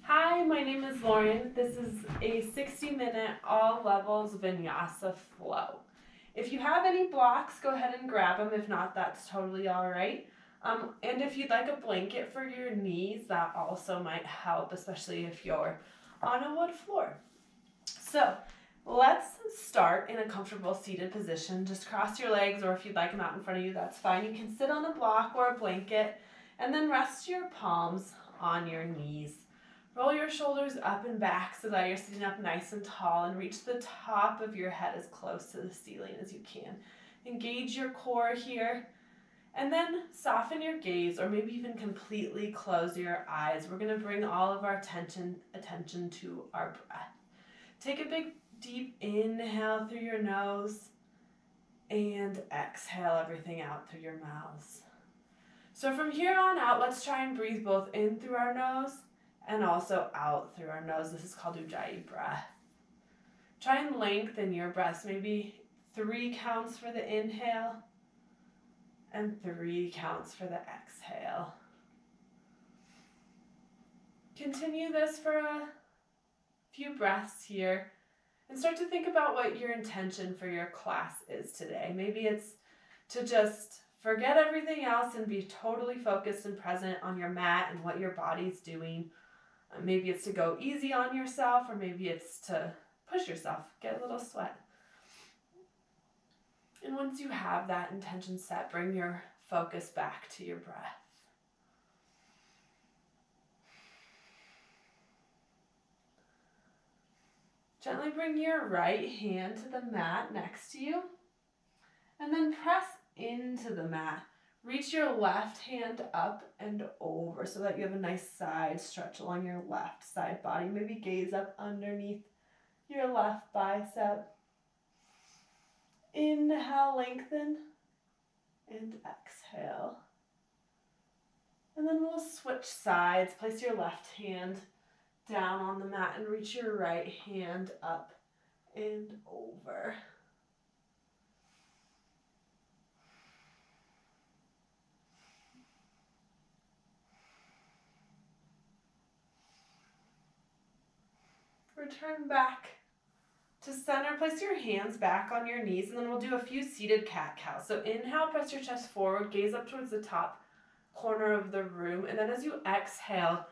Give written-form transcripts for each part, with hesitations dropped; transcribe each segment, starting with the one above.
Hi, my name is Lauren. This is a 60-minute all levels vinyasa flow. If you have any blocks, go ahead and grab them. If not, that's totally all right. And if you'd like a blanket for your knees, that also might help, especially if you're on a wood floor. So let's start in a comfortable seated position. Just cross your legs, or if you'd like them out in front of you, that's fine. You can sit on a block or a blanket, and then rest your palms on your knees. Roll your shoulders up and back so that you're sitting up nice and tall, and reach the top of your head as close to the ceiling as you can. Engage your core here, and then soften your gaze, or maybe even completely close your eyes. We're going to bring all of our attention to our breath. Take a big deep inhale through your nose and exhale everything out through your mouths. So from here on out, let's try and breathe both in through our nose and also out through our nose. This is called Ujjayi breath. Try and lengthen your breaths, maybe 3 counts for the inhale and 3 counts for the exhale. Continue this for a few breaths here and start to think about what your intention for your class is today. Maybe it's to just forget everything else and be totally focused and present on your mat and what your body's doing. Maybe it's to go easy on yourself, or maybe it's to push yourself, get a little sweat. And once you have that intention set, bring your focus back to your breath. Gently bring your right hand to the mat next to you, and then press into the mat. Reach your left hand up and over so that you have a nice side stretch along your left side body. Maybe gaze up underneath your left bicep. Inhale, lengthen, and exhale. And then we'll switch sides. Place your left hand down on the mat and reach your right hand up and over. Return back to center. Place your hands back on your knees, and then we'll do a few seated cat-cows. So inhale, press your chest forward, gaze up towards the top corner of the room, and then as you exhale,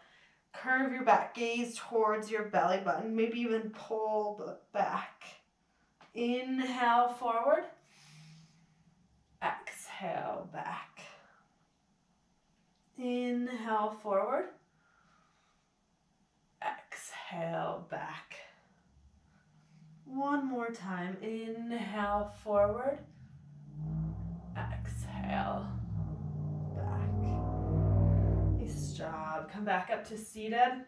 curve your back, gaze towards your belly button, maybe even pull back. Inhale, forward. Exhale, back. Inhale, forward. Exhale, back. One more time. Inhale, forward. Exhale, back. Nice job. Come back up to seated.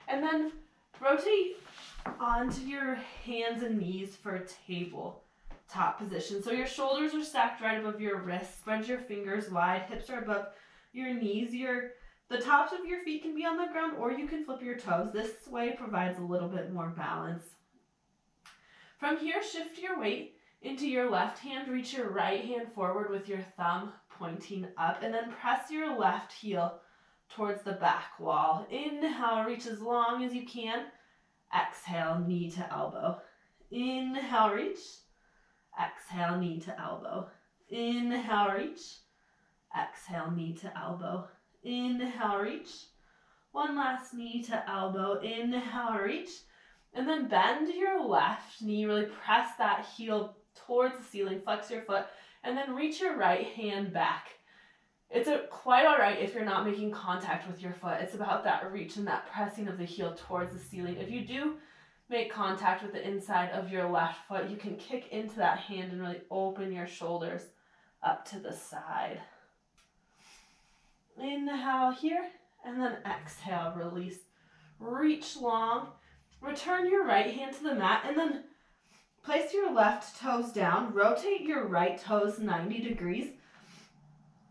And then rotate onto your hands and knees for a tabletop position. So your shoulders are stacked right above your wrists. Spread your fingers wide. Hips are above your knees. The tops of your feet can be on the ground, or you can flip your toes. This way provides a little bit more balance. From here, shift your weight into your left hand. Reach your right hand forward with your thumb pointing up, and then press your left heel towards the back wall. Inhale, reach as long as you can. Exhale, knee to elbow. Inhale, reach. Exhale, knee to elbow. Inhale, reach. Exhale, knee to elbow. Inhale, reach. One last knee to elbow. Inhale, reach. And then bend your left knee. Really press that heel towards the ceiling. Flex your foot. And then reach your right hand back. It's quite all right if you're not making contact with your foot. It's about that reach and that pressing of the heel towards the ceiling. If you do make contact with the inside of your left foot, you can kick into that hand and really open your shoulders up to the side. Inhale here, and then exhale, release. Reach long. Return your right hand to the mat, and then place your left toes down. Rotate your right toes 90 degrees.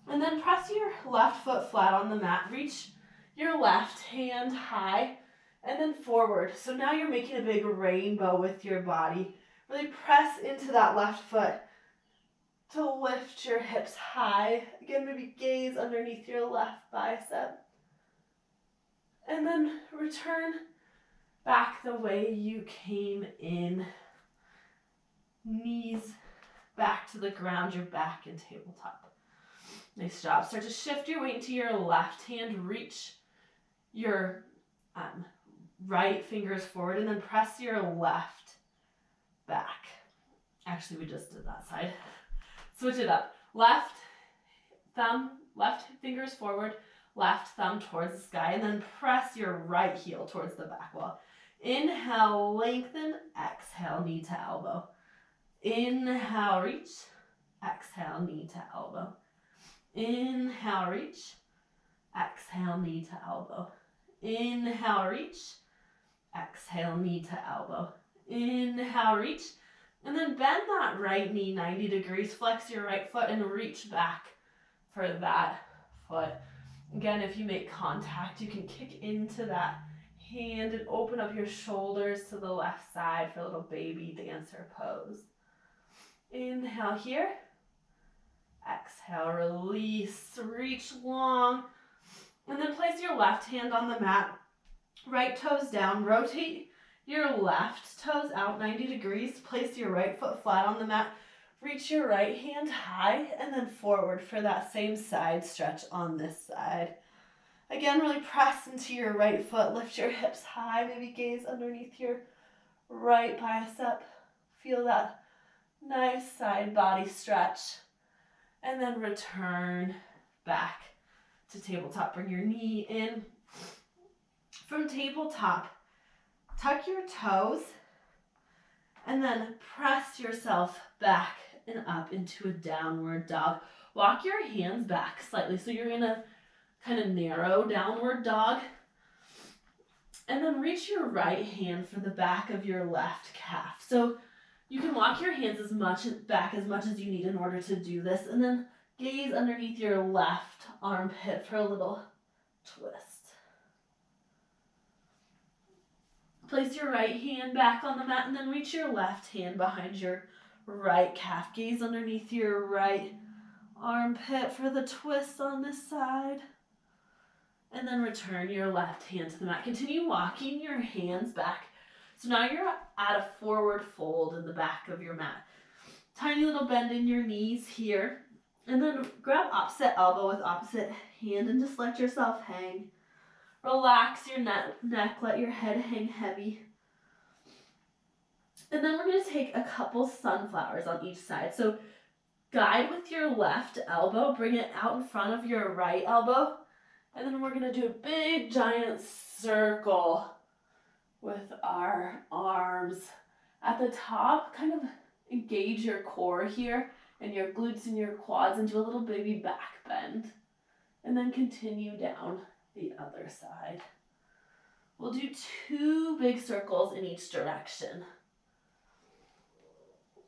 And then press your left foot flat on the mat. Reach your left hand high and then forward. So now you're making a big rainbow with your body. Really press into that left foot to lift your hips high. Again, maybe gaze underneath your left bicep. And And then return back the way you came in. Knees back to the ground, your back in tabletop. Nice job. Start to shift your weight into your left hand. Reach your right fingers forward and then press your left back. Actually, we just did that side. Switch it up. Left thumb, left fingers forward, left thumb towards the sky, and then press your right heel towards the back wall. Inhale, lengthen. Exhale, knee to elbow. Inhale, reach. Exhale, knee to elbow. Inhale, reach. Exhale, knee to elbow. Inhale, reach. Exhale, knee to elbow. Inhale, reach. And then bend that right knee 90 degrees. Flex your right foot and reach back for that foot. Again, if you make contact, you can kick into that hand and open up your shoulders to the left side for a little baby dancer pose. Inhale here. Exhale, release, reach long. And then place your left hand on the mat. Right toes down. Rotate your left toes out 90 degrees. Place your right foot flat on the mat. Reach your right hand high and then forward for that same side stretch on this side. Again, really press into your right foot. Lift your hips high. Maybe gaze underneath your right bicep. Feel that nice side body stretch. And then return back to tabletop. Bring your knee in. From tabletop, tuck your toes and then press yourself back and up into a downward dog. Walk your hands back slightly so you're in a kind of narrow downward dog. And then reach your right hand for the back of your left calf. So you can walk your hands as much back as you need in order to do this. And then gaze underneath your left armpit for a little twist. Place your right hand back on the mat and then reach your left hand behind your right calf. Gaze underneath your right armpit for the twist on this side. And then return your left hand to the mat. Continue walking your hands back. So now you're at a forward fold in the back of your mat. Tiny little bend in your knees here. And then grab opposite elbow with opposite hand and just let yourself hang. Relax your neck, let your head hang heavy. And then we're going to take a couple sunflowers on each side. So guide with your left elbow, bring it out in front of your right elbow. And then we're going to do a big giant circle with our arms. At the top, kind of engage your core here and your glutes and your quads and do a little baby back bend. And then continue down the other side. We'll do 2 big circles in each direction.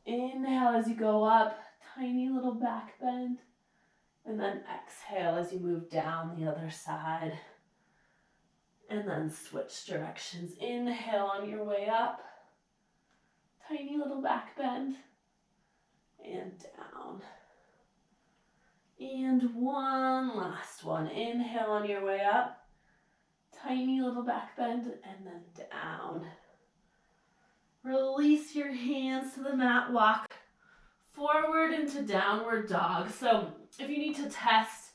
Inhale as you go up, tiny little back bend. And then exhale as you move down the other side. And then switch directions. Inhale on your way up. Tiny little back bend. And down. And one last one. Inhale on your way up. Tiny little back bend and then down. Release your hands to the mat. Walk forward into downward dog. So if you need to test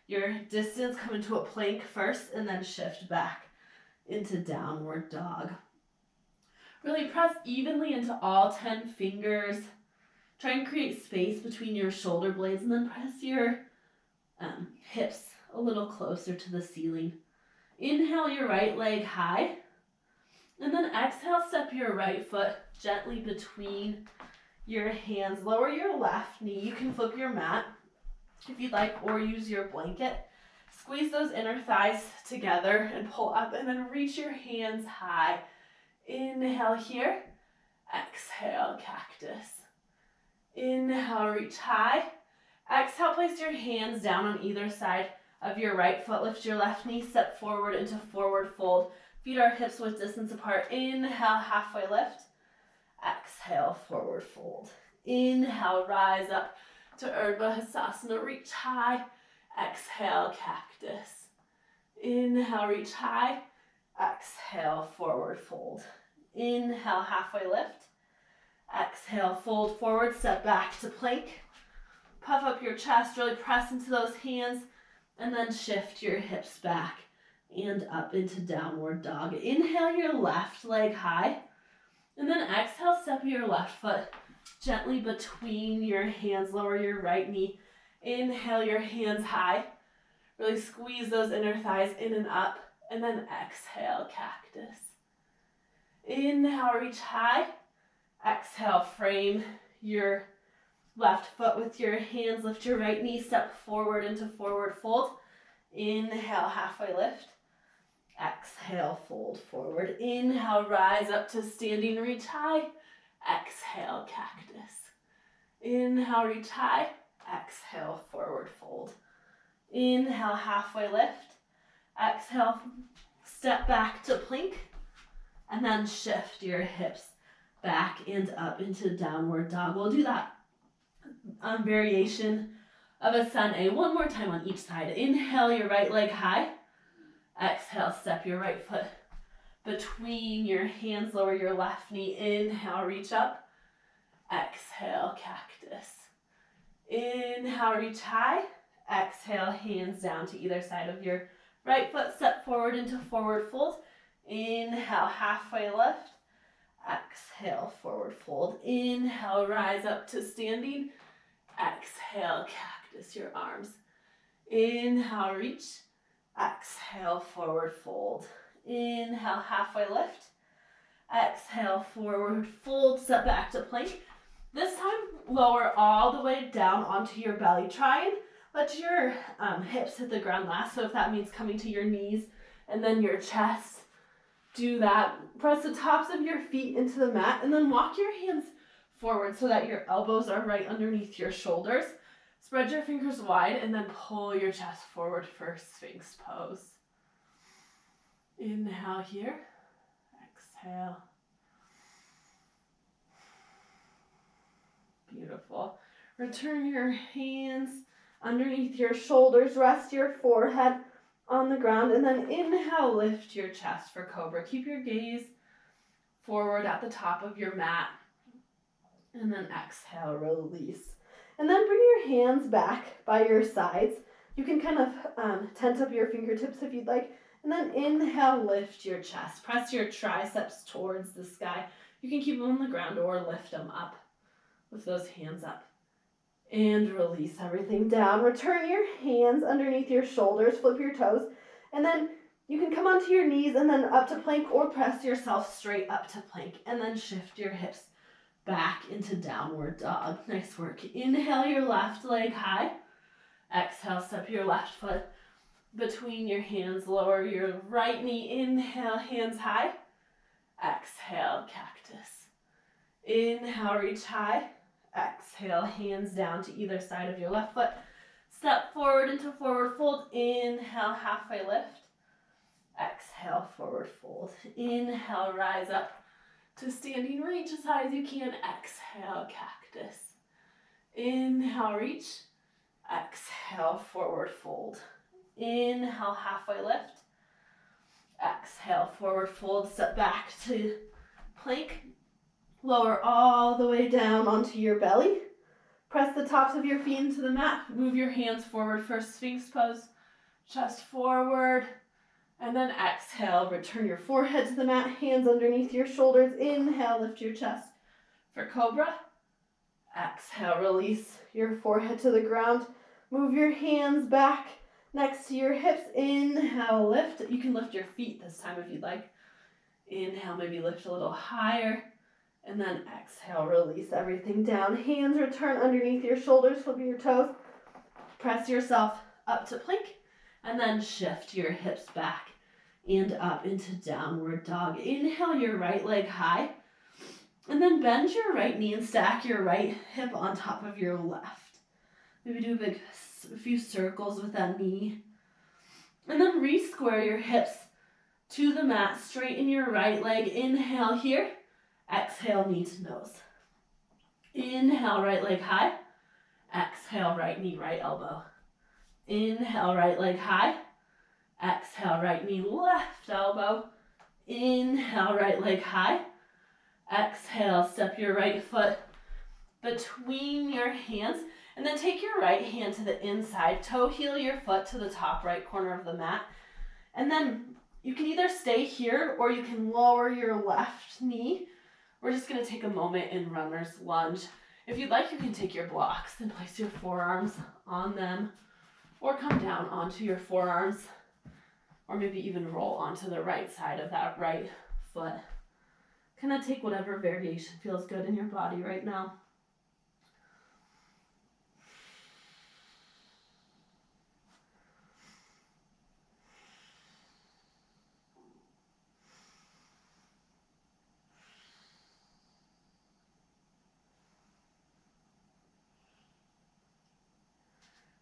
your distance, come into a plank first and then shift back into downward dog. Really press evenly into all 10 fingers. Try and create space between your shoulder blades and then press your hips a little closer to the ceiling. Inhale your right leg high. And then exhale, step your right foot gently between your hands. Lower your left knee. You can flip your mat if you'd like or use your blanket. Squeeze those inner thighs together and pull up and then reach your hands high. Inhale here. Exhale, cactus. Inhale, reach high. Exhale, place your hands down on either side of your right foot. Lift your left knee, step forward into forward fold. Feet are hips width distance apart. Inhale, halfway lift. Exhale, forward fold. Inhale, rise up to Urdhva Hastasana. Reach high. Exhale, cactus. Inhale, reach high. Exhale, forward fold. Inhale, halfway lift. Exhale, fold forward, step back to plank. Puff up your chest, really press into those hands, and then shift your hips back and up into downward dog. Inhale your left leg high, and then exhale, step your left foot gently between your hands, lower your right knee. Inhale your hands high, really squeeze those inner thighs in and up, and then exhale, cactus. Inhale, reach high. Exhale, frame your left foot with your hands, lift your right knee, step forward into forward fold. Inhale, halfway lift. Exhale, fold forward. Inhale, rise up to standing, reach high. Exhale, cactus. Inhale, reach high. Exhale, forward fold. Inhale, halfway lift. Exhale, step back to plank. And then shift your hips back and up into downward dog. We'll do that variation of asana one more time on each side. Inhale your right leg high. Exhale, step your right foot between your hands, lower your left knee. Inhale, reach up. Exhale, cactus. Inhale, reach high. Exhale, hands down to either side of your right foot. Step forward into forward fold. Inhale, halfway lift. Exhale, forward fold. Inhale, rise up to standing. Exhale, cactus your arms. Inhale, reach. Exhale, forward fold. Inhale, halfway lift. Exhale, forward fold. Step back to plank. This time, lower all the way down onto your belly. Try and let your hips hit the ground last. So if that means coming to your knees and then your chest, do that. Press the tops of your feet into the mat and then walk your hands forward so that your elbows are right underneath your shoulders. Spread your fingers wide and then pull your chest forward for Sphinx pose. Inhale here. Exhale. Beautiful. Return your hands underneath your shoulders. Rest your forehead on the ground, and then inhale, lift your chest for cobra. Keep your gaze forward at the top of your mat, and then exhale, release. And then bring your hands back by your sides. You can kind of tent up your fingertips if you'd like, and then inhale, lift your chest. Press your triceps towards the sky. You can keep them on the ground or lift them up with those hands up. And release everything down. Return your hands underneath your shoulders, flip your toes, and then you can come onto your knees and then up to plank or press yourself straight up to plank and then shift your hips back into downward dog. Nice work. Inhale your left leg high. Exhale, step your left foot between your hands, lower your right knee. Inhale, hands high. Exhale, cactus. Inhale, reach high. Exhale, hands down to either side of your left foot. Step forward into forward fold. Inhale, halfway lift. Exhale, forward fold. Inhale, rise up to standing, reach as high as you can. Exhale, cactus. Inhale, reach. Exhale, forward fold. Inhale, halfway lift. Exhale, forward fold. Step back to plank. Lower all the way down onto your belly. Press the tops of your feet into the mat. Move your hands forward for Sphinx pose. Chest forward. And then exhale, return your forehead to the mat. Hands underneath your shoulders. Inhale, lift your chest for Cobra. Exhale, release your forehead to the ground. Move your hands back next to your hips. Inhale, lift. You can lift your feet this time if you'd like. Inhale, maybe lift a little higher. And then exhale, release everything down. Hands return underneath your shoulders, flip your toes. Press yourself up to plank. And then shift your hips back and up into downward dog. Inhale your right leg high. And then bend your right knee and stack your right hip on top of your left. Maybe do a few circles with that knee. And then re-square your hips to the mat. Straighten your right leg. Inhale here. Exhale, knee to nose. Inhale, right leg high. Exhale, right knee, right elbow. Inhale, right leg high. Exhale, right knee, left elbow. Inhale, right leg high. Exhale, step your right foot between your hands, and then take your right hand to the inside, toe heel your foot to the top right corner of the mat, and then you can either stay here or you can lower your left knee. We're just going to take a moment in runner's lunge. If you'd like, you can take your blocks and place your forearms on them, or come down onto your forearms, or maybe even roll onto the right side of that right foot. Kind of take whatever variation feels good in your body right now.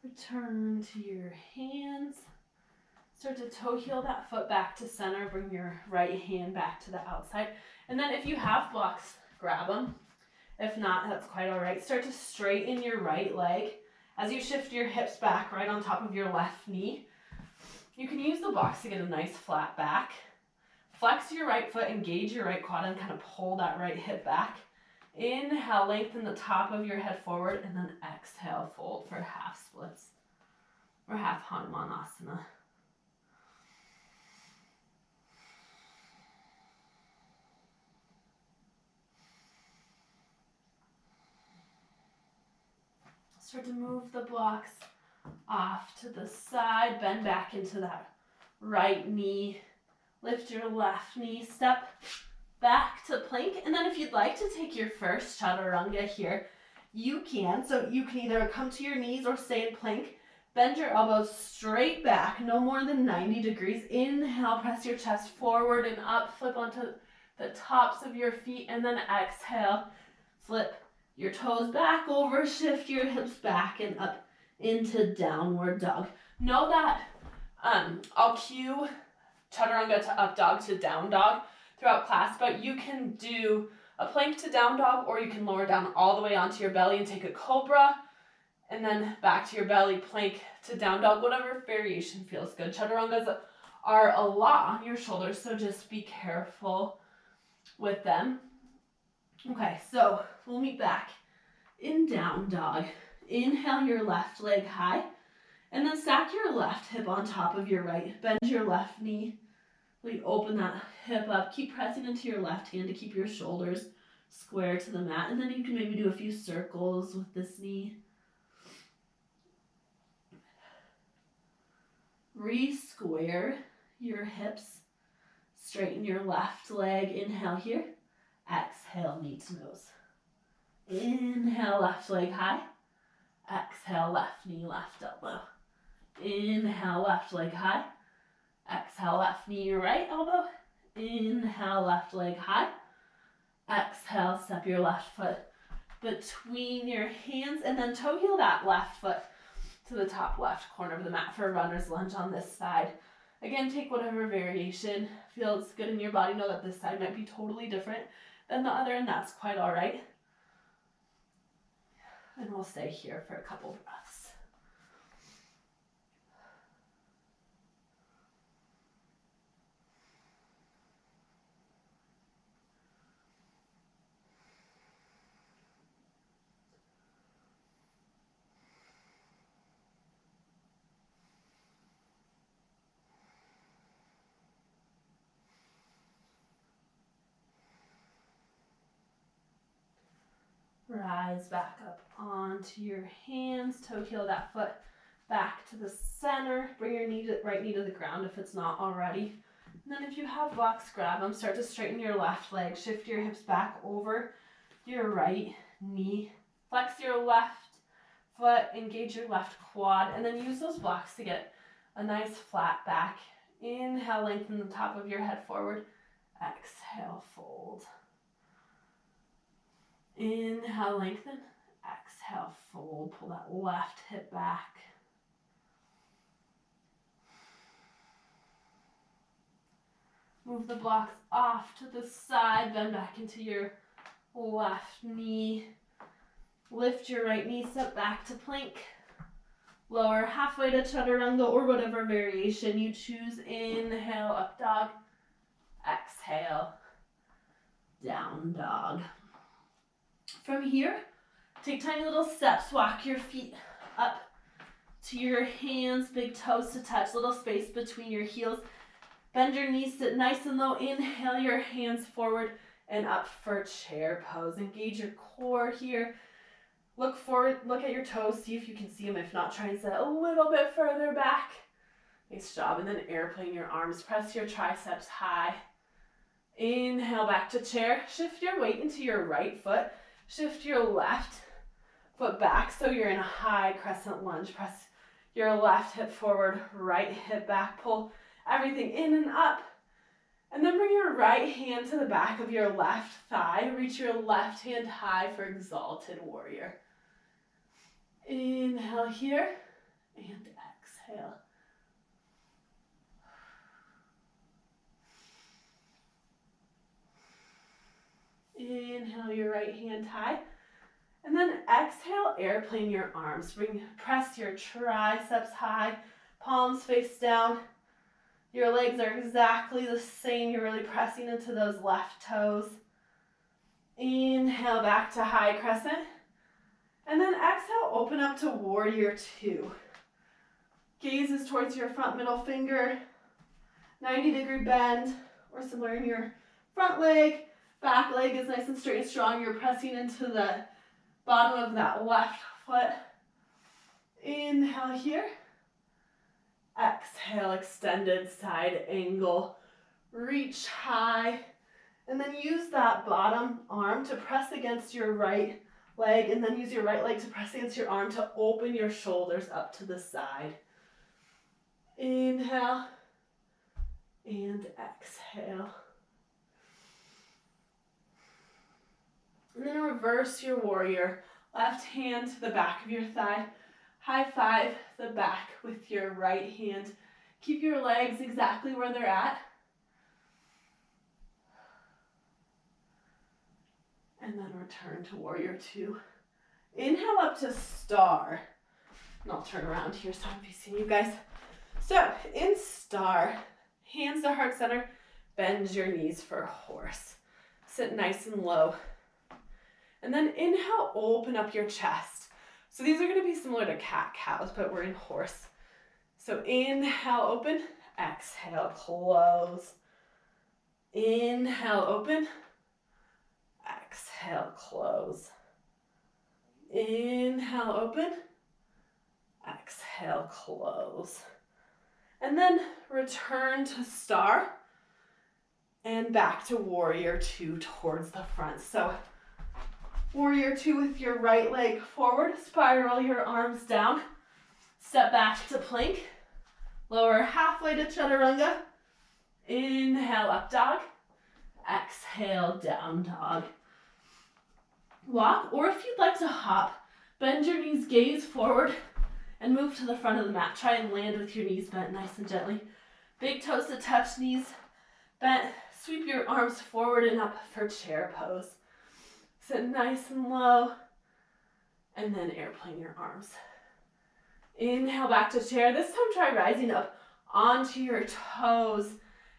Return to your hands. Start to toe heel that foot back to center. Bring your right hand back to the outside. And then if you have blocks, grab them. If not, that's quite all right. Start to straighten your right leg as you shift your hips back right on top of your left knee. You can use the blocks to get a nice flat back. Flex your right foot, engage your right quad, and kind of pull that right hip back. Inhale, lengthen the top of your head forward, and then exhale, fold for half splits or half Hanumanasana. Start to move the blocks off to the side, bend back into that right knee, lift your left knee, step back to plank, and then if you'd like to take your first chaturanga here, you can. So you can either come to your knees or stay in plank. Bend your elbows straight back, no more than 90 degrees. Inhale, press your chest forward and up, flip onto the tops of your feet, and then exhale, flip your toes back over, shift your hips back and up into downward dog. Know that I'll cue chaturanga to up dog to down dog throughout class, but you can do a plank to down dog, or you can lower down all the way onto your belly and take a cobra, and then back to your belly, plank to down dog, whatever variation feels good. Chaturangas are a lot on your shoulders, so just be careful with them. Okay, so we'll meet back in down dog. Inhale your left leg high, and then stack your left hip on top of your right. Bend your left knee. Really open that hip up. Keep pressing into your left hand to keep your shoulders square to the mat. And then you can maybe do a few circles with this knee. Re-square your hips. Straighten your left leg. Inhale here. Exhale, knee to nose. Inhale, left leg high. Exhale, left knee, left elbow. Inhale, left leg high. Exhale, left knee, right elbow. Inhale, left leg high. Exhale, step your left foot between your hands, and then toe heel that left foot to the top left corner of the mat for a runner's lunge on this side. Again, take whatever variation feels good in your body. Know that this side might be totally different than the other, and that's quite all right. And we'll stay here for a couple breaths. Rise back up onto your hands. Toe heel that foot back to the center. Bring your right knee to the ground if it's not already. And then if you have blocks, grab them. Start to straighten your left leg. Shift your hips back over your right knee. Flex your left foot. Engage your left quad. And then use those blocks to get a nice flat back. Inhale, lengthen the top of your head forward. Exhale, fold. Inhale, lengthen. Exhale, fold. Pull that left hip back. Move the blocks off to the side. Bend back into your left knee. Lift your right knee, step back to plank. Lower halfway to chaturanga or whatever variation you choose. Inhale, up dog. Exhale. exhale, down dog. From here, take tiny little steps. Walk your feet up to your hands, big toes to touch, little space between your heels. Bend your knees, sit nice and low. Inhale your hands forward and up for chair pose. Engage your core here. Look forward, look at your toes, see if you can see them. If not, try and sit a little bit further back. Nice job. And then airplane your arms. Press your triceps high. Inhale back to chair. Shift your weight into your right foot. Shift your left foot back so you're in a high crescent lunge. Press your left hip forward, right hip back. Pull everything in and up. And then bring your right hand to the back of your left thigh. Reach your left hand high for exalted warrior. Inhale here and exhale. Inhale your right hand high. And then exhale, airplane your arms. Press your triceps high, palms face down. Your legs are exactly the same. You're really pressing into those left toes. Inhale back to high crescent. And then exhale, open up to warrior two. Gaze is towards your front middle finger. 90-degree bend, or similar in your front leg. Back leg is nice and straight and strong. You're pressing into the bottom of that left foot. Inhale here. Exhale, extended side angle. Reach high. And then use that bottom arm to press against your right leg. And then use your right leg to press against your arm to open your shoulders up to the side. Inhale. And exhale. And then reverse your warrior. Left hand to the back of your thigh. High five the back with your right hand. Keep your legs exactly where they're at. And then return to warrior two. Inhale up to star. And I'll turn around here so I'm facing you guys. So in star, hands to heart center, bend your knees for horse. Sit nice and low. And then inhale, open up your chest. So these are going to be similar to cat-cows, but we're in horse. So inhale, open. Exhale, close. Inhale, open. Exhale, close. Inhale, open. Exhale, close. And then return to star and back to warrior two towards the front. So warrior two with your right leg forward, spiral your arms down, step back to plank, lower halfway to chaturanga, inhale up dog, exhale down dog. Walk, or if you'd like to hop, bend your knees, gaze forward, and move to the front of the mat. Try and land with your knees bent nice and gently. Big toes to touch, knees bent. Sweep your arms forward and up for chair pose. Sit nice and low, and then airplane your arms. Inhale back to chair. This time try rising up onto your toes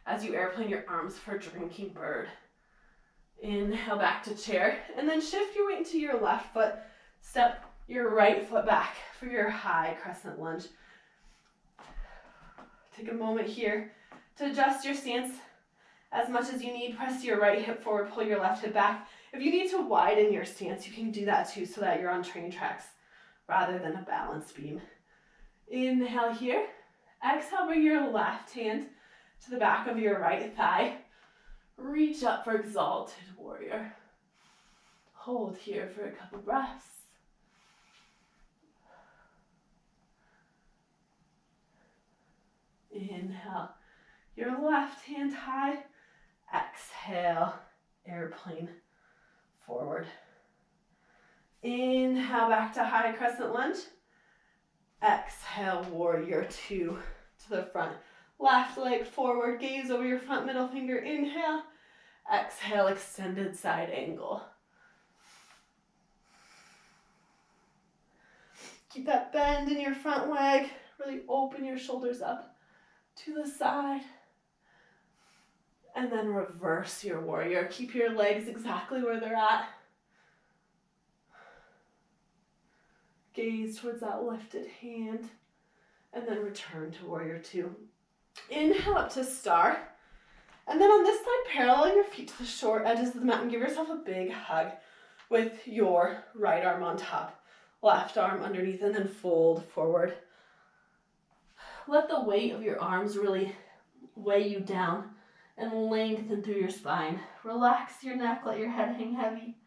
as you airplane your arms for drinking bird. Inhale back to chair, and then shift your weight into your left foot. Step your right foot back for your high crescent lunge. Take a moment here to adjust your stance as much as you need. Press your right hip forward, pull your left hip back. If you need to widen your stance, you can do that too so that you're on train tracks rather than a balance beam. Inhale here. Exhale, bring your left hand to the back of your right thigh. Reach up for exalted warrior. Hold here for a couple breaths. Inhale, your left hand high. Exhale, airplane forward. Inhale back to high crescent lunge. Exhale, warrior two to the front. Left leg forward, gaze over your front middle finger. Inhale. Exhale, extended side angle. Keep that bend in your front leg. Really open your shoulders up to the side. And then reverse your warrior. Keep your legs exactly where they're at. Gaze towards that lifted hand. And then return to warrior two. Inhale up to star. And then on this side, parallel your feet to the short edges of the mat and give yourself a big hug with your right arm on top, left arm underneath, and then fold forward. Let the weight of your arms really weigh you down and lengthen through your spine. Relax your neck, let your head hang heavy.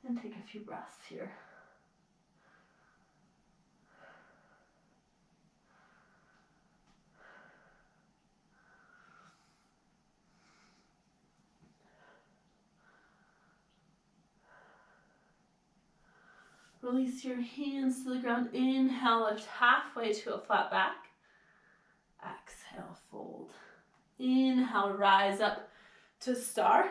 And take a few breaths here. Release your hands to the ground. Inhale, lift halfway to a flat back. Exhale, fold. Inhale, rise up to star.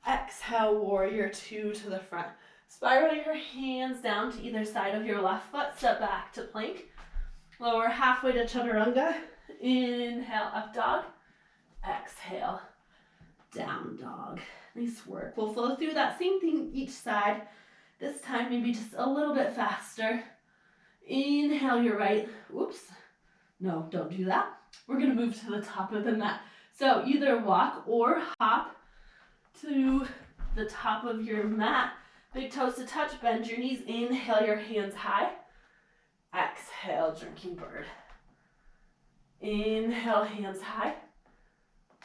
Exhale, warrior two to the front. Spiral your hands down to either side of your left foot. Step back to plank. Lower halfway to chaturanga. Inhale, up dog. Exhale, down dog. Nice work. We'll flow through that same thing each side. This time, maybe just a little bit faster. Inhale your right. Whoops. No, don't do that. We're going to move to the top of the mat. So either walk or hop to the top of your mat. Big toes to touch. Bend your knees. Inhale your hands high. Exhale, drinking bird. Inhale, hands high.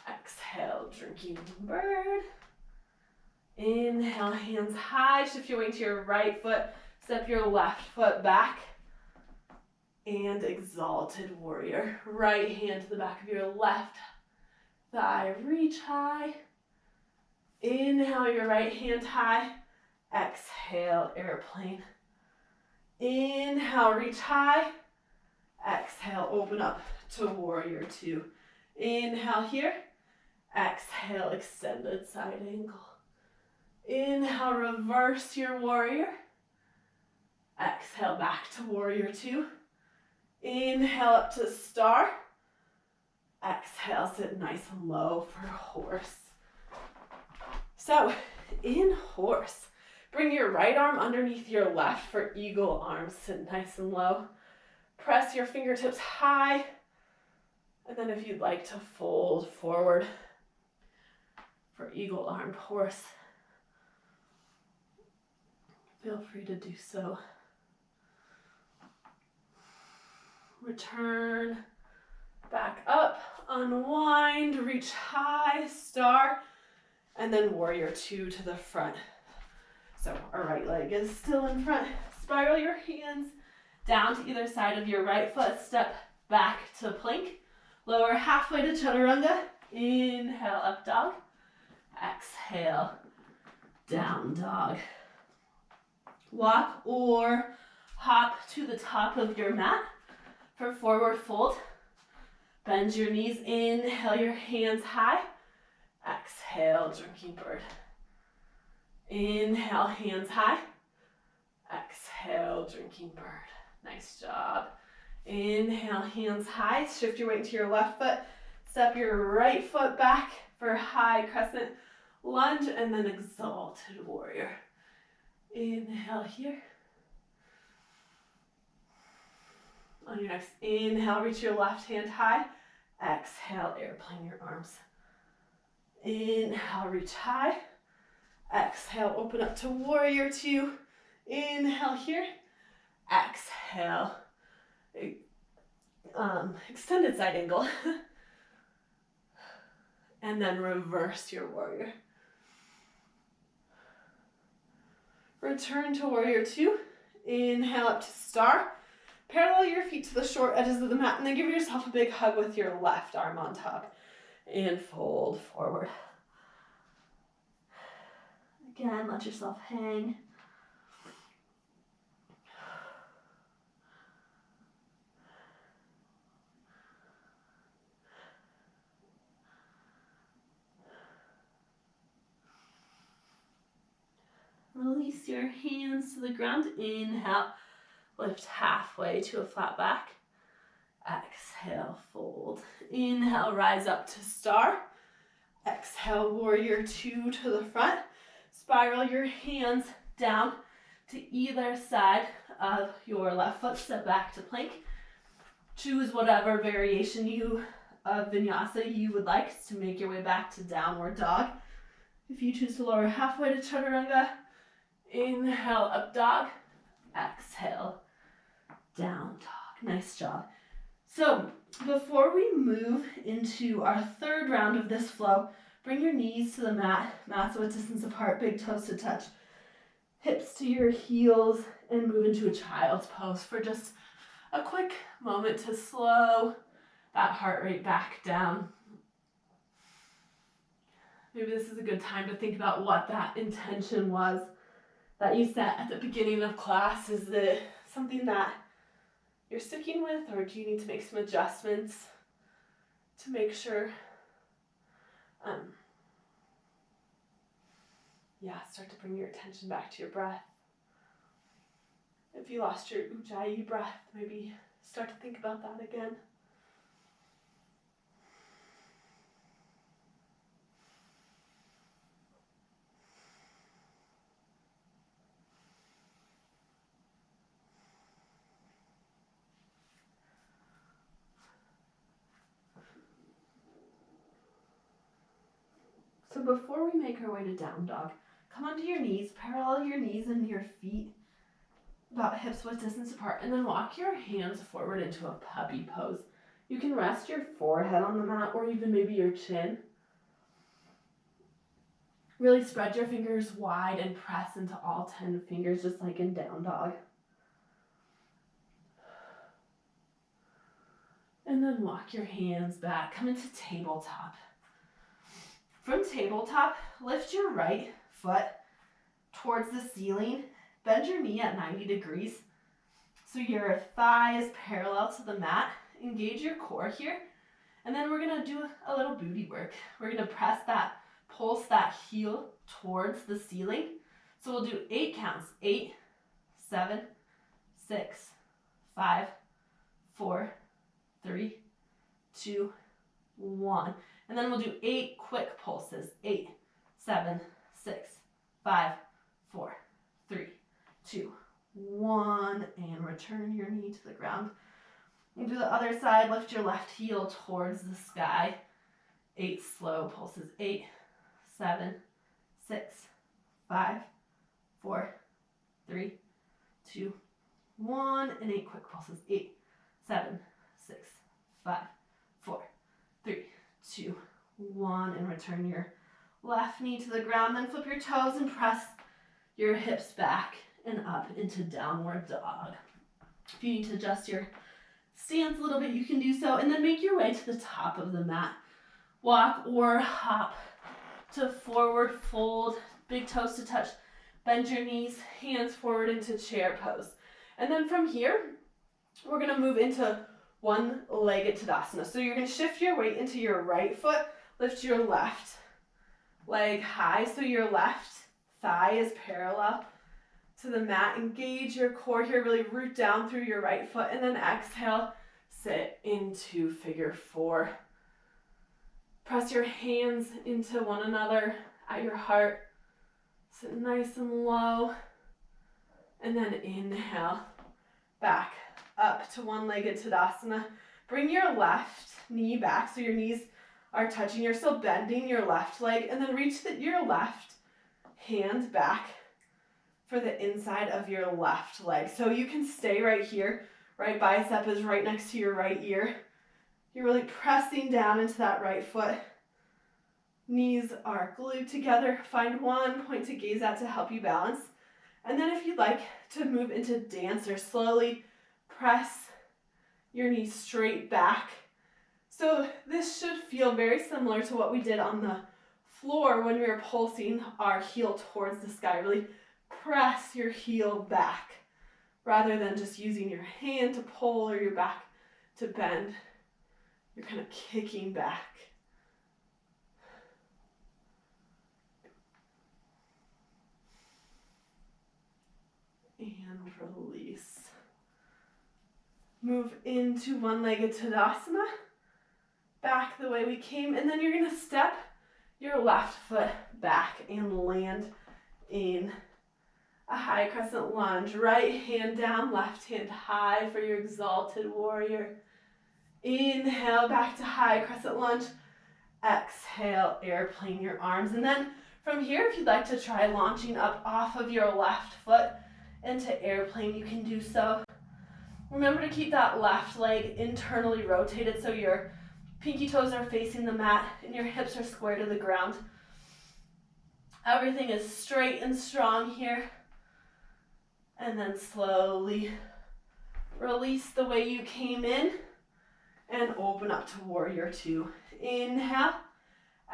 Exhale, drinking bird. Inhale, hands high. Shift your weight to your right foot. Step your left foot back. And exalted warrior. Right hand to the back of your left thigh. Reach high. Inhale your right hand high. Exhale, airplane. Inhale, reach high. Exhale, open up to warrior two. Inhale here. Exhale, extended side angle. Inhale, reverse your warrior. Exhale, back to warrior two. Inhale up to star. Exhale, sit nice and low for horse. So, in horse, bring your right arm underneath your left for eagle arms. Sit nice and low. Press your fingertips high. And then if you'd like to fold forward for eagle armed horse, feel free to do so. Return back up, unwind, reach high, star, and then warrior two to the front. So our right leg is still in front. Spiral your hands down to either side of your right foot. Step back to plank. Lower halfway to chaturanga. Inhale, up dog. Exhale, down dog. Walk or hop to the top of your mat for forward fold. Bend your knees. Inhale your hands high. Exhale, drinking bird. Inhale, hands high. Exhale, drinking bird. Nice job. Inhale, hands high. Shift your weight to your left foot. Step your right foot back for high crescent lunge and then exalted warrior. Inhale here. On your next inhale, reach your left hand high. Exhale, airplane your arms. Inhale, reach high. Exhale, open up to warrior two. Inhale here. Exhale, extended side angle. And then reverse your warrior. Return to warrior two. Inhale up to star. Parallel your feet to the short edges of the mat and then give yourself a big hug with your left arm on top. And fold forward. Again, let yourself hang. Release your hands to the ground. Inhale, lift halfway to a flat back. Exhale, fold. Inhale, rise up to star. Exhale, warrior two to the front. Spiral your hands down to either side of your left foot. Step back to plank. Choose whatever variation of vinyasa you would like to make your way back to downward dog. If you choose to lower halfway to chaturanga, inhale, up dog. Exhale, down dog. Nice job. So before we move into our third round of this flow, bring your knees to the mat, mats width distance apart, big toes to touch, hips to your heels, and move into a child's pose for just a quick moment to slow that heart rate back down. Maybe this is a good time to think about what that intention was that you set at the beginning of class. Is it something that you're sticking with, or do you need to make some adjustments to make sure, start to bring your attention back to your breath. If you lost your ujjayi breath, maybe start to think about that again. So before we make our way to down dog, come onto your knees, parallel your knees and your feet about hips width distance apart, and then walk your hands forward into a puppy pose. You can rest your forehead on the mat or even maybe your chin. Really spread your fingers wide and press into all 10 fingers, just like in down dog. And then walk your hands back, come into tabletop. From tabletop, lift your right foot towards the ceiling. Bend your knee at 90 degrees. So your thigh is parallel to the mat. Engage your core here. And then we're going to do a little booty work. We're going to pulse that heel towards the ceiling. So we'll do 8 counts. 8, 7, 6, 5, 4, 3, 2, 1. And then we'll do 8 quick pulses. 8, 7, 6, 5, 4, 3, 2, 1. And return your knee to the ground. And do the other side. Lift your left heel towards the sky. 8 slow pulses. 8, 7, 6, 5, 4, 3, 2, 1. And 8 quick pulses. 8, 7, 6, 5, 4, 3, 2, 1. And return your left knee to the ground. Then flip your toes and press your hips back and up into downward dog. If you need to adjust your stance a little bit, you can do so. And then make your way to the top of the mat. Walk or hop to forward fold, big toes to touch. Bend your knees, hands forward into chair pose. And then from here, we're going to move into one-legged Tadasana. So you're going to shift your weight into your right foot, lift your left leg high so your left thigh is parallel to the mat. Engage your core here, really root down through your right foot, and then exhale, sit into figure 4. Press your hands into one another at your heart. Sit nice and low, and then inhale, back up to one-legged Tadasana. Bring your left knee back so your knees are touching. You're still bending your left leg, and then reach your left hand back for the inside of your left leg. So you can stay right here. Right bicep is right next to your right ear. You're really pressing down into that right foot. Knees are glued together. Find one point to gaze at to help you balance. And then if you'd like to move into dancer, slowly press your knees straight back. So this should feel very similar to what we did on the floor when we were pulsing our heel towards the sky. Really press your heel back rather than just using your hand to pull or your back to bend. You're kind of kicking back. And release. Move into one-legged Tadasana. Back the way we came, and then you're gonna step your left foot back and land in a high crescent lunge. Right hand down, left hand high for your exalted warrior. Inhale, back to high crescent lunge. Exhale, airplane your arms. And then from here, if you'd like to try launching up off of your left foot into airplane, you can do so. Remember to keep that left leg internally rotated so your pinky toes are facing the mat and your hips are square to the ground. Everything is straight and strong here. And then slowly release the way you came in and open up to warrior two. Inhale,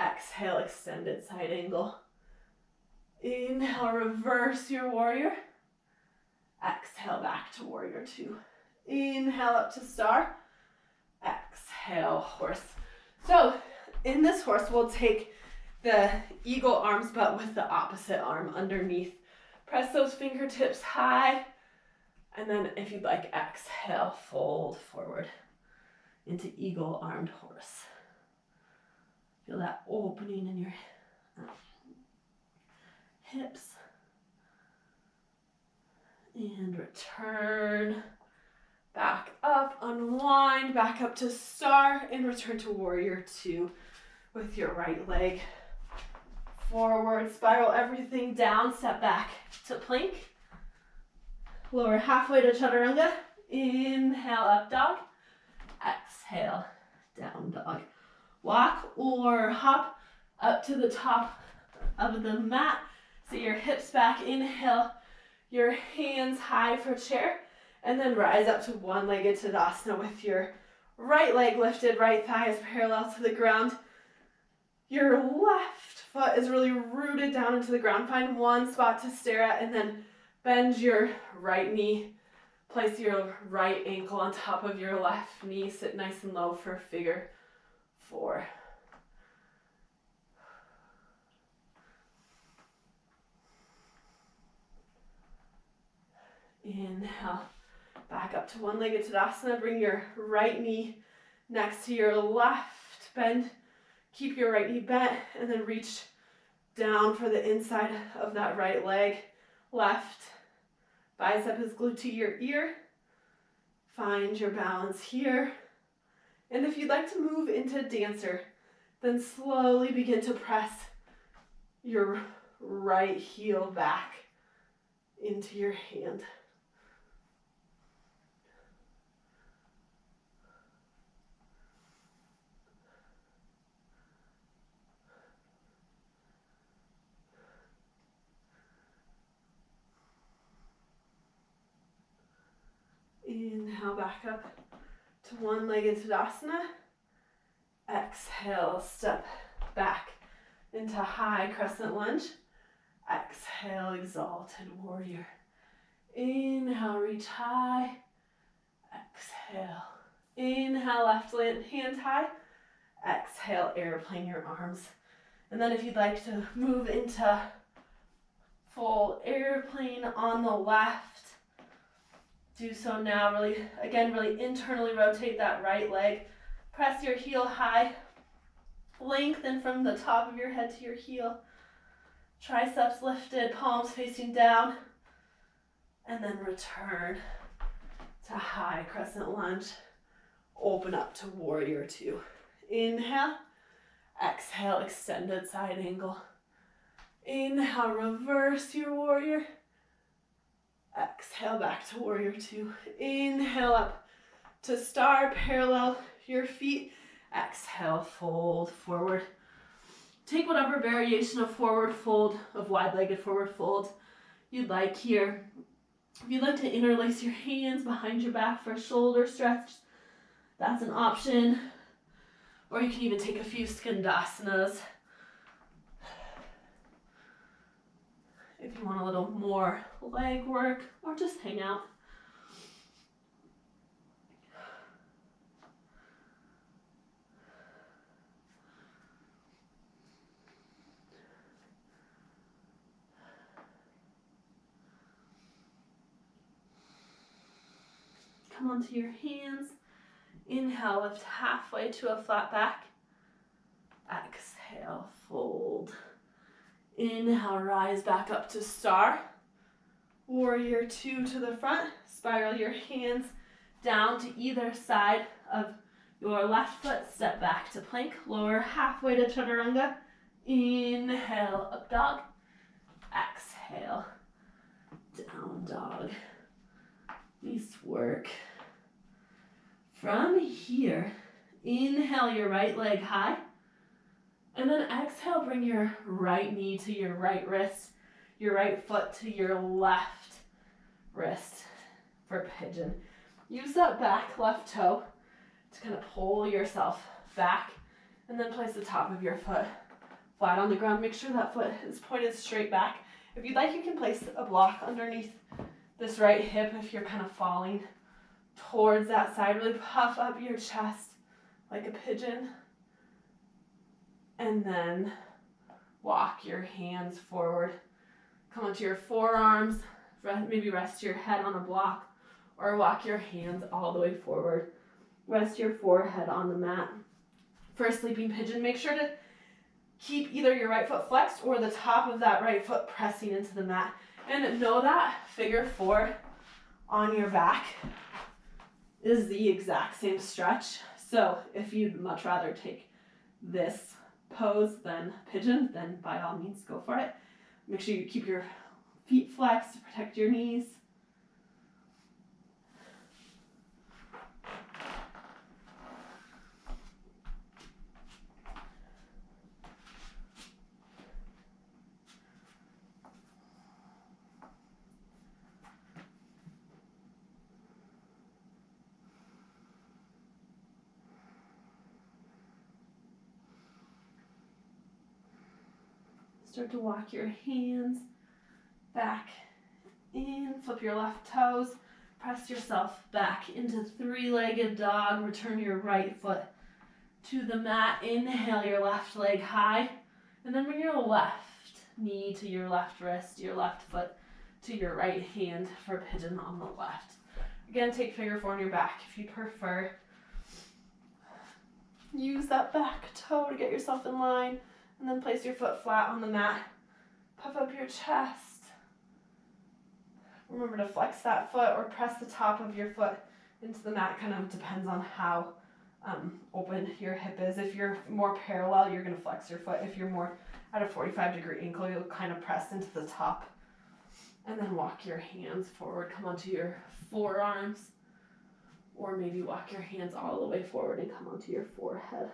exhale, extended side angle. Inhale, reverse your warrior. Exhale, back to warrior two. Inhale, up to star. Exhale, horse. So in this horse, we'll take the eagle arms, but with the opposite arm underneath. Press those fingertips high. And then if you'd like, exhale, fold forward into eagle armed horse. Feel that opening in your hips. And return back up, unwind, back up to star, and return to warrior two with your right leg forward. Spiral everything down, step back to plank. Lower halfway to chaturanga. Inhale, up dog. Exhale, down dog. Walk or hop up to the top of the mat. So your hips back. Inhale, your hands high for chair. And then rise up to one-legged Tadasana with your right leg lifted, right thigh is parallel to the ground. Your left foot is really rooted down into the ground. Find one spot to stare at and then bend your right knee. Place your right ankle on top of your left knee. Sit nice and low for figure four. Inhale, back up to one-legged Tadasana. Bring your right knee next to your left. Bend, keep your right knee bent, and then reach down for the inside of that right leg. Left bicep is glued to your ear. Find your balance here. And if you'd like to move into dancer, then slowly begin to press your right heel back into your hand. Inhale, back up to one-legged Tadasana. Exhale, step back into high crescent lunge. Exhale, exalted warrior. Inhale, reach high. Exhale. Inhale, left hand high. Exhale, airplane your arms. And then if you'd like to move into full airplane on the left, do so now. Really internally rotate that right leg. Press your heel high. Lengthen from the top of your head to your heel. Triceps lifted, palms facing down. And then return to high crescent lunge. Open up to warrior two. Inhale. Exhale, extended side angle. Inhale, reverse your warrior. Exhale, back to warrior two. Inhale, up to star, parallel your feet. Exhale, fold forward. Take whatever variation of forward fold, of wide-legged forward fold you'd like here. If you'd like to interlace your hands behind your back for a shoulder stretch, that's an option. Or you can even take a few Skandasanas if you want a little more leg work, or just hang out. come onto your hands. Inhale, lift halfway to a flat back. Exhale, fold. Inhale, rise back up to star. Warrior 2 to the front. Spiral your hands down to either side of your left foot. Step back to plank. Lower halfway to chaturanga. Inhale, up dog. Exhale, down dog. Nice work. From here, inhale your right leg high. And then exhale, bring your right knee to your right wrist, your right foot to your left wrist for pigeon. Use that back left toe to kind of pull yourself back, and then place the top of your foot flat on the ground. Make sure that foot is pointed straight back. If you'd like, you can place a block underneath this right hip if you're kind of falling towards that side. Really puff up your chest like a pigeon. And then walk your hands forward. Come onto your forearms. Maybe rest your head on a block, or walk your hands all the way forward. Rest your forehead on the mat. For a sleeping pigeon, make sure to keep either your right foot flexed or the top of that right foot pressing into the mat. And know that figure 4 on your back is the exact same stretch. So if you'd much rather take this pose than pigeon, then by all means go for it. Make sure you keep your feet flexed to protect your knees. Start to walk your hands back in, flip your left toes, press yourself back into three-legged dog. Return your right foot to the mat. Inhale your left leg high, and then bring your left knee to your left wrist, your left foot to your right hand for pigeon on the left. Again, take figure 4 on your back if you prefer. Use that back toe to get yourself in line, and then place your foot flat on the mat. Puff up your chest. Remember to flex that foot or press the top of your foot into the mat. Kind of depends on how open your hip is. If you're more parallel, you're going to flex your foot. If you're more at a 45-degree ankle, you'll kind of press into the top. And then walk your hands forward. Come onto your forearms. Or maybe walk your hands all the way forward and come onto your forehead.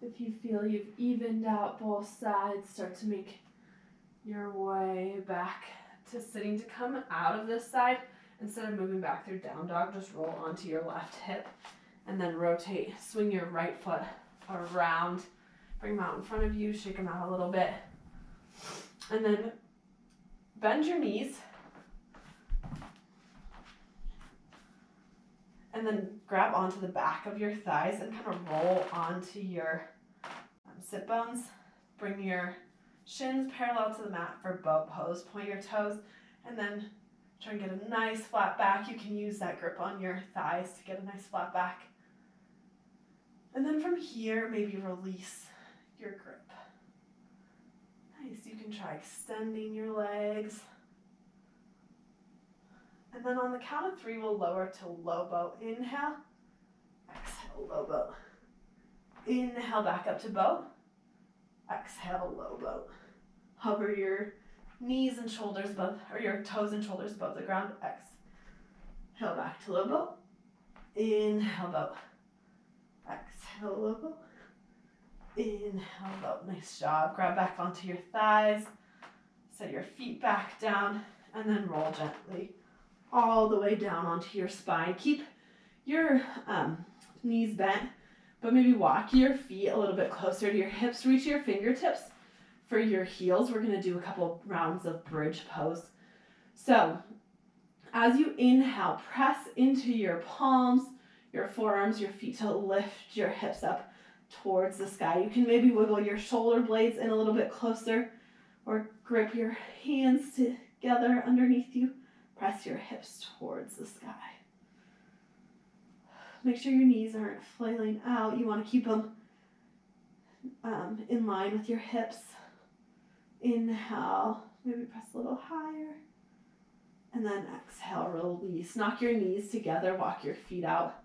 If you feel you've evened out both sides, start to make your way back to sitting. To come out of this side, instead of moving back through down dog, just roll onto your left hip and then rotate. Swing your right foot around. Bring them out in front of you, shake them out a little bit. And then bend your knees. And then grab onto the back of your thighs and kind of roll onto your sit bones. Bring your shins parallel to the mat for boat pose. Point your toes and then try and get a nice flat back. You can use that grip on your thighs to get a nice flat back. And then from here, maybe release your grip. Nice. You can try extending your legs. And then on the count of 3, we'll lower to low boat. Inhale, exhale, low boat. Inhale, back up to boat. Exhale, low boat. Hover your knees and shoulders above, or your toes and shoulders above the ground. Inhale back to low boat. Inhale boat. Exhale low boat. Inhale boat. Nice job. Grab back onto your thighs. Set your feet back down and then roll gently all the way down onto your spine. Keep your knees bent, but maybe walk your feet a little bit closer to your hips. Reach your fingertips for your heels. We're going to do a couple rounds of bridge pose. So as you inhale, press into your palms, your forearms, your feet to lift your hips up towards the sky. You can maybe wiggle your shoulder blades in a little bit closer or grip your hands together underneath you. Press your hips towards the sky. Make sure your knees aren't flailing out. You want to keep them in line with your hips. Inhale, maybe press a little higher. And then exhale, release. Knock your knees together, walk your feet out.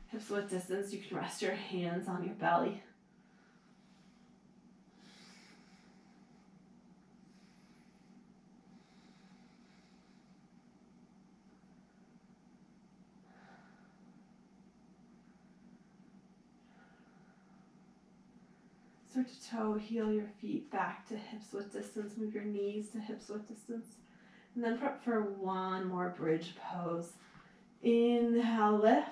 Hips width distance. You can rest your hands on your belly. Start to toe, heel your feet back to hips width distance. Move your knees to hips width distance. And then prep for one more bridge pose. Inhale, lift.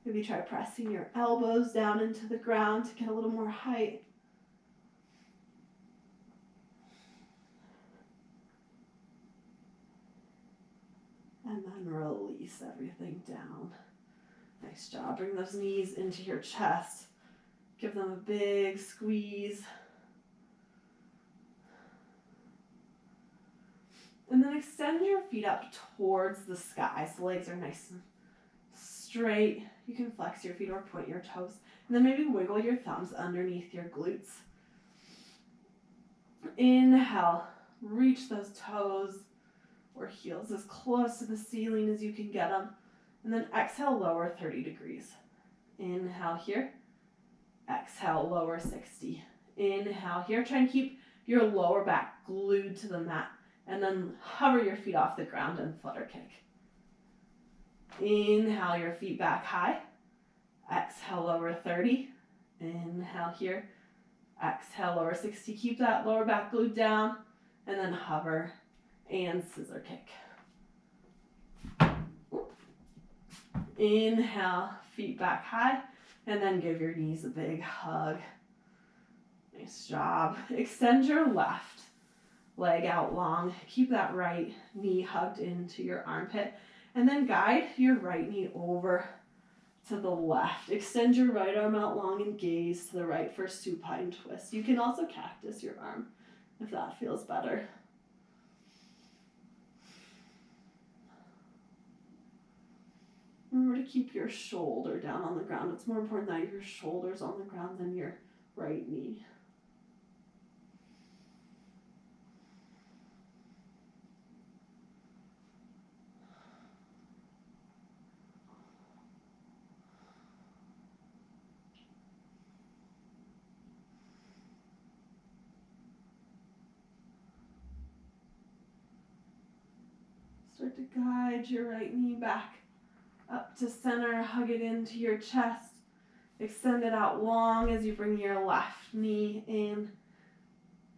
Maybe try pressing your elbows down into the ground to get a little more height. And then release everything down. Nice job. Bring those knees into your chest. Give them a big squeeze. And then extend your feet up towards the sky. So legs are nice and straight. You can flex your feet or point your toes. And then maybe wiggle your thumbs underneath your glutes. Inhale, reach those toes or heels as close to the ceiling as you can get them. And then exhale, lower 30 degrees. Inhale here. Exhale, lower 60. Inhale here. Try and keep your lower back glued to the mat. And then hover your feet off the ground and flutter kick. Inhale your feet back high. Exhale, lower 30. Inhale here. Exhale, lower 60. Keep that lower back glued down. And then hover and scissor kick. Inhale, feet back high. And then give your knees a big hug. Nice job. Extend your left leg out long. Keep that right knee hugged into your armpit. And then guide your right knee over to the left. Extend your right arm out long and gaze to the right for supine twist. You can also cactus your arm if that feels better. Remember to keep your shoulder down on the ground. It's more important that your shoulder's on the ground than your right knee. Start to guide your right knee back up to center, hug it into your chest. Extend it out long as you bring your left knee in.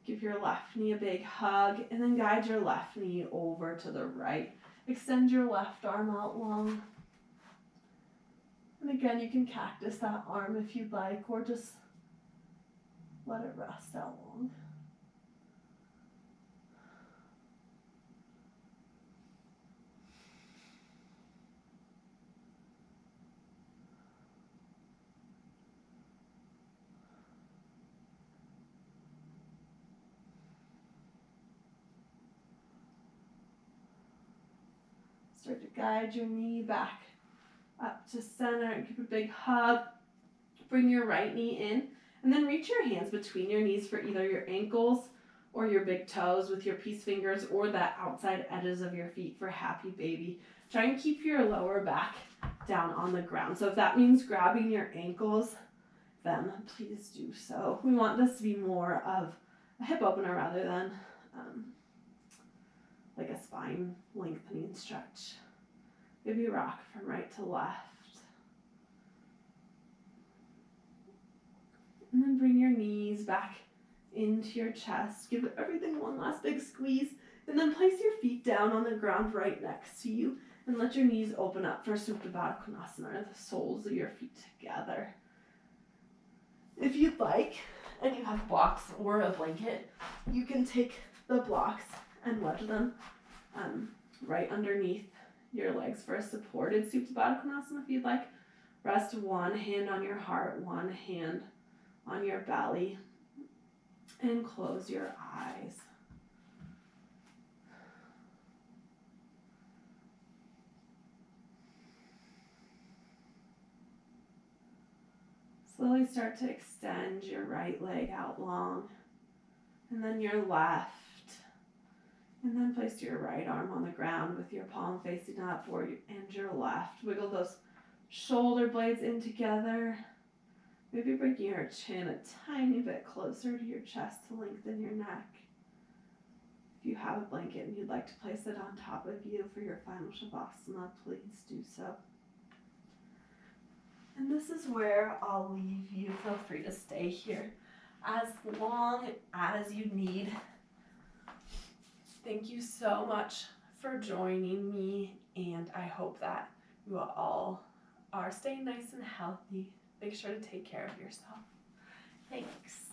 Give your left knee a big hug, and then guide your left knee over to the right. Extend your left arm out long. And again, you can cactus that arm if you'd like, or just let it rest out long. Start to guide your knee back up to center and give a big hug. Bring your right knee in and then reach your hands between your knees for either your ankles or your big toes with your peace fingers or the outside edges of your feet for happy baby. Try and keep your lower back down on the ground. So if that means grabbing your ankles, then please do so. We want this to be more of a hip opener rather than like a spine lengthening stretch. Maybe rock from right to left. And then bring your knees back into your chest. Give everything one last big squeeze. And then place your feet down on the ground right next to you. And let your knees open up for Supta Baddha Konasana, the soles of your feet together. If you'd like, and you have blocks or a blanket, you can take the blocks and wedge them right underneath your legs for a supported Supta Baddha Konasana if you'd like. Rest one hand on your heart, one hand on your belly, and close your eyes. Slowly start to extend your right leg out long, and then your left. And then place your right arm on the ground with your palm facing up and your left. Wiggle those shoulder blades in together. Maybe bring your chin a tiny bit closer to your chest to lengthen your neck. If you have a blanket and you'd like to place it on top of you for your final Shavasana, please do so. And this is where I'll leave you. Feel free to stay here as long as you need. Thank you so much for joining me, and I hope that you all are staying nice and healthy. Make sure to take care of yourself. Thanks.